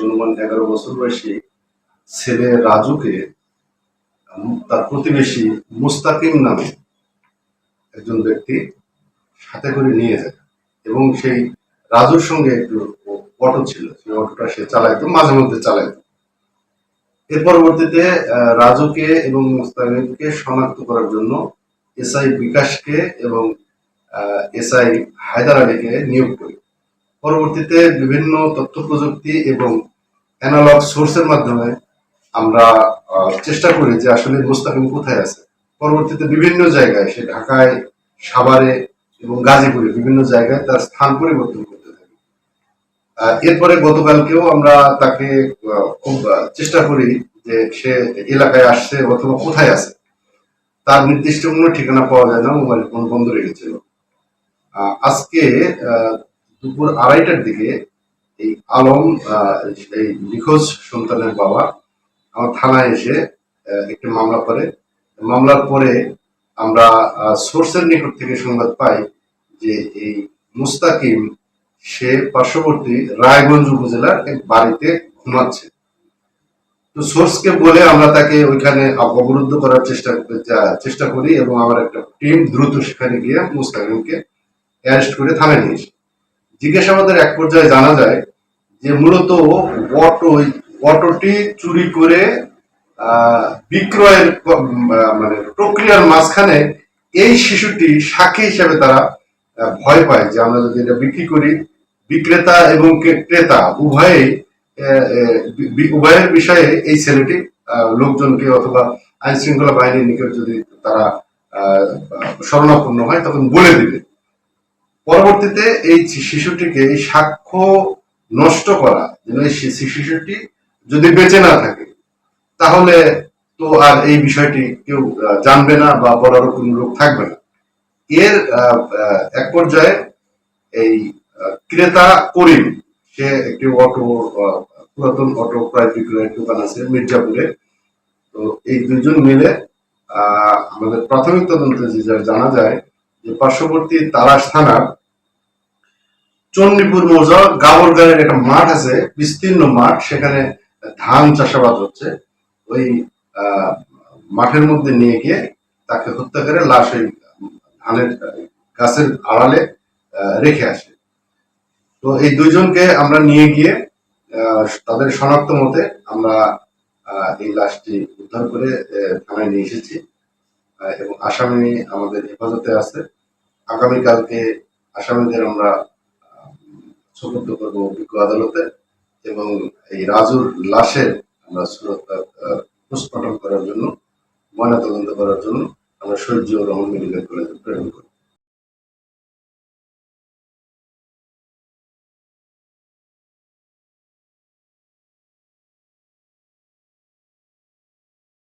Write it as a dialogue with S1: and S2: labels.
S1: অনুমান 11 বছর বয়সী ছেলে রাজুকে তার প্রতিবেশী মুস্তাকিম নামে একজন ব্যক্তি সাথে করে নিয়ে যায় এবং সেই রাজুর সঙ্গে একটু অটো ছিল, সেই অটোটা সে চালাইতো, মাঝে মধ্যে চালাইতো। এর পরবর্তীতে রাজুকে এবং মুস্তাকিমকে শনাক্ত করার জন্য এসআই বিকাশকে এবং এসআই হায়দার আলীকে নিয়োগ করি। পরবর্তীতে বিভিন্ন তথ্য প্রযুক্তি এবং অ্যানালগ সোর্সের মাধ্যমে আমরা চেষ্টা করি যে আসলে মুস্তাকিম কোথায় আছে। পরবর্তীতে বিভিন্ন জায়গায়, সে ঢাকায়, সাভারে এবং গাজীপুরে বিভিন্ন জায়গায় তার স্থান পরিবর্তন করতে থাকি। এরপরে গতকালকেও আমরা তাকে খুব চেষ্টা করি যে সে এলাকায় আসছে অথবা কোথায় আছে। তার নির্দিষ্ট কোনো ঠিকানা পাওয়া যায় না, মোবাইল ফোন বন্ধ রেখেছিল। আজকে দুপুর 2:30টার দিকে এই আলম, এই নিখোঁজ সন্তানের বাবা আমার থানায় এসে একটি মামলা করে। মামলার পরে আমরা সোর্সের নিকট থেকে সংবাদ পাই যে এই মুস্তাকিম সে পার্শ্ববর্তী রায়গঞ্জ উপজেলার এক বাড়িতে ঘুমাচ্ছে। তো সোর্সকে বলে আমরা তাকে ওইখানে অবরুদ্ধ করার চেষ্টা করি এবং আমার একটা টিম দ্রুত সেখানে গিয়ে মুস্তাকিমকে অ্যারেস্ট করে থানায় নিয়েছি। জিজ্ঞাসাবাদের এক পর্যায়ে জানা যায় যে মূলত অটোটি চুরি করে বিক্রয়ের মানে প্রক্রিয়ার মাঝখানে এই শিশুটি সাক্ষী হিসেবে তারা ভয় পায় যে আমরা যদি এটা বিক্রি করি, বিক্রেতা এবং ক্রেতা উভয়ের বিষয়ে এই ছেলেটি লোকজনকে অথবা আইন শৃঙ্খলা বাহিনীর নিকট যদি তারা শরণাপন্ন হয় তখন বলে দিবে। পরবর্তীতে এই শিশুটিকে এই সাক্ষ্য নষ্ট করা, যেন এই শিশুটি যদি বেঁচে না থাকে তাহলে তো আর এই বিষয়টি কেউ জানবে না বা বলারও কোনো লোক থাকবে না। এর এক পর্যায়ে এই ক্রেতা করিম, সে একটি পুরাতন অটো ক্রয় বিক্রয়ের দোকান আছে মির্জাপুরে। তো এই দুজন মিলে আমাদের প্রাথমিক তদন্তে জানা যায় যে পার্শ্ববর্তী তারাস থানার চণ্ডীপুর মৌজা গাবরগাঁয়ের একটা মাঠ আছে, বিস্তীর্ণ মাঠ, সেখানে ধান চাষাবাদ হচ্ছে। ওই মাঠের মধ্যে নিয়ে গিয়ে তাকে হত্যা করে লাশ ওই ধানের গাছের আড়ালে রেখে আসে। তো এই দুইজনকে আমরা নিয়ে গিয়ে তাদের শনাক্ত মতে আমরা এই লাশটি উদ্ধার করে থানায় নিয়ে এসেছি এবং আসামি আমাদের হেফাজতে আছে। আগামীকালকে আসামিদের আমরা সোপর্দ করবো অভিজ্ঞ আদালতে এবং এই রাজুর লাশের আমরা পোস্টমর্টম করার জন্য, ময়নাতদন্ত করার জন্য আমরা শহীদ জিয়াউর রহমান মেডিকেল কলেজে প্রেরণ করি।